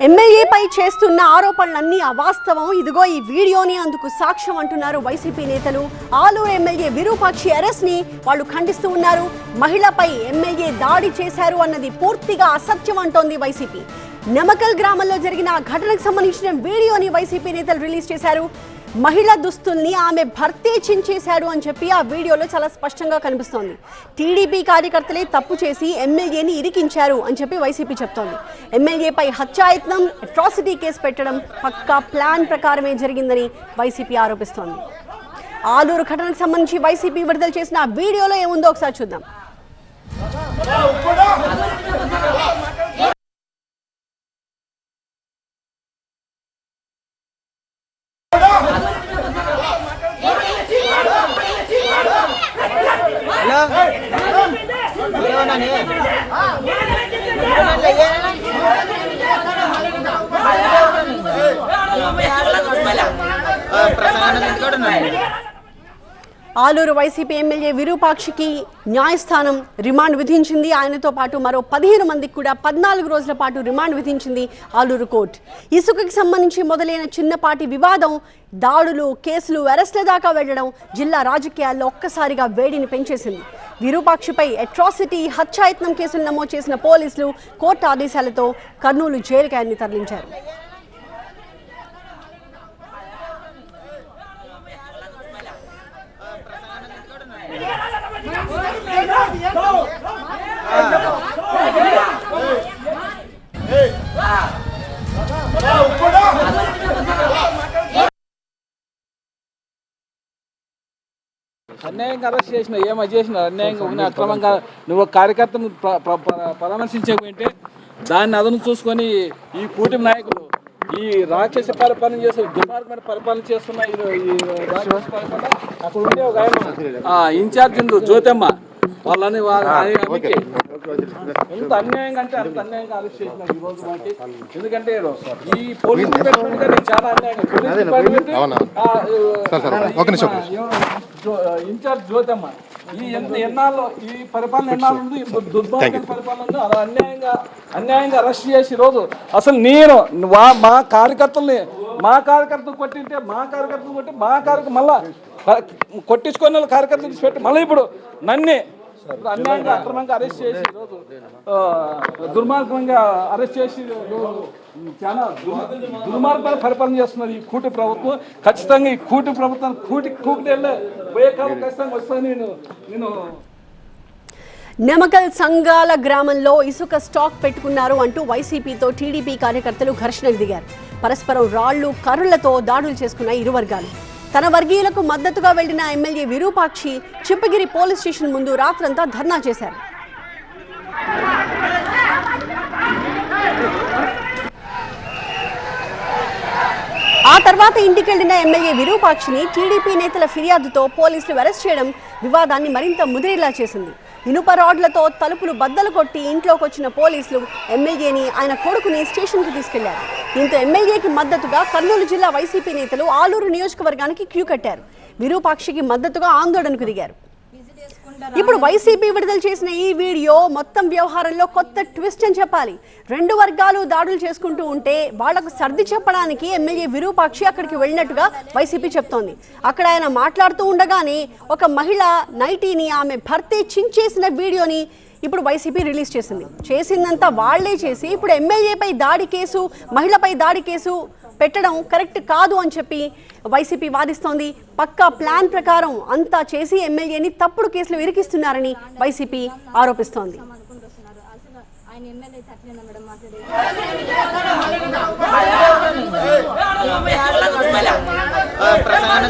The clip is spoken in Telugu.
ఎమ్మెల్యేపై చేస్తున్న ఆరోపణలన్నీ అవాస్తవం, ఇదిగో ఈ వీడియోని అందుకు సాక్ష్యం అంటున్నారు వైసీపీ నేతలు. ఆలూరు ఎమ్మెల్యే విరూపాక్షి అరెస్ట్ ని వాళ్ళు ఖండిస్తూ ఉన్నారు. మహిళపై ఎమ్మెల్యే దాడి చేశారు అన్నది పూర్తిగా అసత్యం అంటోంది వైసీపీ. నెమకల్ గ్రామంలో జరిగిన ఘటనకు సంబంధించిన వీడియోని వైసీపీ నేతలు రిలీజ్ చేశారు. మహిళ దుస్తుల్ని ఆమె భర్తే చించేశాడు అని చెప్పి ఆ వీడియోలో చాలా స్పష్టంగా కనిపిస్తోంది. టీడీపీ కార్యకర్తలే తప్పు చేసి ఎమ్మెల్యేని ఇరికించారు అని చెప్పి వైసీపీ చెప్తోంది. ఎమ్మెల్యేపై హత్యాయత్నం, అట్రాసిటీ కేసు పెట్టడం పక్కా ప్లాన్ ప్రకారమే జరిగిందని వైసీపీ ఆరోపిస్తోంది. ఆలూరు ఘటనకు సంబంధించి వైసీపీ విడుదల చేసిన ఆ వీడియోలో ఏముందో ఒకసారి చూద్దాం. ఆలూరు వైసీపీ ఎమ్మెల్యే విరూపాక్షికి న్యాయస్థానం రిమాండ్ విధించింది. ఆయనతో పాటు మరో 15 మందికి కూడా 14 రోజుల పాటు రిమాండ్ విధించింది ఆలూరు కోర్టు. ఇసుకకి సంబంధించి మొదలైన చిన్నపాటి వివాదం దాడులు, కేసులు, అరెస్టుల దాకా వెళ్లడం జిల్లా రాజకీయాల్లో ఒక్కసారిగా వేడిని పెంచేసింది. విరూపాక్షిపై అట్రాసిటీ, హత్యాయత్నం కేసులు నమోదు చేసిన పోలీసులు కోర్టు ఆదేశాలతో కర్నూలు జైలుకి ఆయన్ని తరలించారు. అన్యాయంగా అరెస్ట్ చేసిన ఏమో చేసిన అన్యాయంగా అక్రమంగా నువ్వు కార్యకర్తను పరామర్శించకపోతే దాన్ని అదను చూసుకొని ఈ కూటమి నాయకులు ఈ రాక్షస పరిపాలన చేస్తున్న దుర్మార్గమైన పరిపాలన చేస్తున్న అక్కడ ఉండే ఒక ఆయన ఇన్ఛార్జ్ ఉంది జ్యోతమ్మ, వాళ్ళని ఎంత అన్యాయంగా అంటే అంత అన్యాయంగా అరెస్ట్ చేసినారు ఈ రోజు మనకి. ఎందుకంటే ఈ పోలీస్ డిపార్ట్మెంట్ గారు చాలా అన్యాయంగా పోలీస్ డిపార్ట్మెంట్ ఇన్ఛార్జ్ జ్యోతమ్మ ఈ ఎన్నాళ్ళు ఈ పరిపాలన ఎన్నాళ్ళు ఉంది, దుర్భాగ్య పరిపాలన ఉంది, అలా అన్యాయంగా అరెస్ట్ చేసి రోజు అసలు నేను మా కార్యకర్తలు కొట్టింటే మళ్ళా కొట్టించుకొని వాళ్ళ కార్యకర్తలు పెట్టి మళ్ళీ ఇప్పుడు నన్నే అన్యాయంగా అక్రమంగా అరెస్ట్ చేసి ఈరోజు దుర్మార్గంగా అరెస్ట్ చేసి చాలా దుర్మార్గమైన పరిపాలన చేస్తున్నారు ఈ కూటమి ప్రభుత్వం. ఖచ్చితంగా ఈ కూటమి ప్రభుత్వాన్ని కూటికి పోయే కాలం ఖచ్చితంగా వస్తాను నేను. నెమకల్ సంఘాల గ్రామంలో ఇసుక స్టాక్ పెట్టుకున్నారు అంటూ వైసీపీతో టీడీపీ కార్యకర్తలు ఘర్షణకు దిగారు. పరస్పరం రాళ్లు, కర్రలతో దాడులు చేసుకున్న ఇరు వర్గాలు. తన వర్గీయులకు మద్దతుగా వెళ్లిన MLA Virupakshi Chippagiri police station ముందు రాత్రంతా ధర్నా చేశారు. ఆ తర్వాత ఇంటికెళ్లిన ఎమ్మెల్యే విరూపాక్షిని టీడీపీ నేతల ఫిర్యాదుతో పోలీసులు అరెస్ట్ చేయడం వివాదాన్ని మరింత ముదిరేలా చేసింది. ఇనుప రాడ్లతో తలుపులు బద్దలు కొట్టి ఇంట్లోకి వచ్చిన పోలీసులు ఎమ్మెల్యేని, ఆయన కొడుకుని స్టేషన్కి తీసుకెళ్లారు. దీంతో ఎమ్మెల్యేకి మద్దతుగా కర్నూలు జిల్లా వైసీపీ నేతలు ఆలూరు నియోజకవర్గానికి క్యూ కట్టారు. విరూపాక్షికి మద్దతుగా ఆందోళనకు దిగారు. ఇప్పుడు వైసీపీ విడుదల చేసిన ఈ వీడియో మొత్తం వ్యవహారంలో కొత్త ట్విస్ట్ అని చెప్పాలి. రెండు వర్గాలు దాడులు చేసుకుంటూ ఉంటే వాళ్లకు సర్ది చెప్పడానికి ఎమ్మెల్యే విరూపాక్షి అక్కడికి వెళ్ళినట్టుగా వైసీపీ చెప్తోంది. అక్కడ ఆయన మాట్లాడుతూ ఉండగానే ఒక మహిళ నైటీని ఆమె భర్తే చించేసిన వీడియోని ఇప్పుడు వైసీపీ రిలీజ్ చేసింది. చేసిందంతా వాళ్లే చేసి ఇప్పుడు ఎమ్మెల్యేపై దాడి కేసు, మహిళపై దాడి కేసు పెట్టడం కరెక్ట్ కాదు అని చెప్పి వైసీపీ వాదిస్తోంది. పక్కా ప్లాన్ ప్రకారం అంతా చేసి ఎమ్మెల్యేని తప్పుడు కేసులు ఇరికిస్తున్నారని వైసీపీ ఆరోపిస్తోంది. ప్రసంగం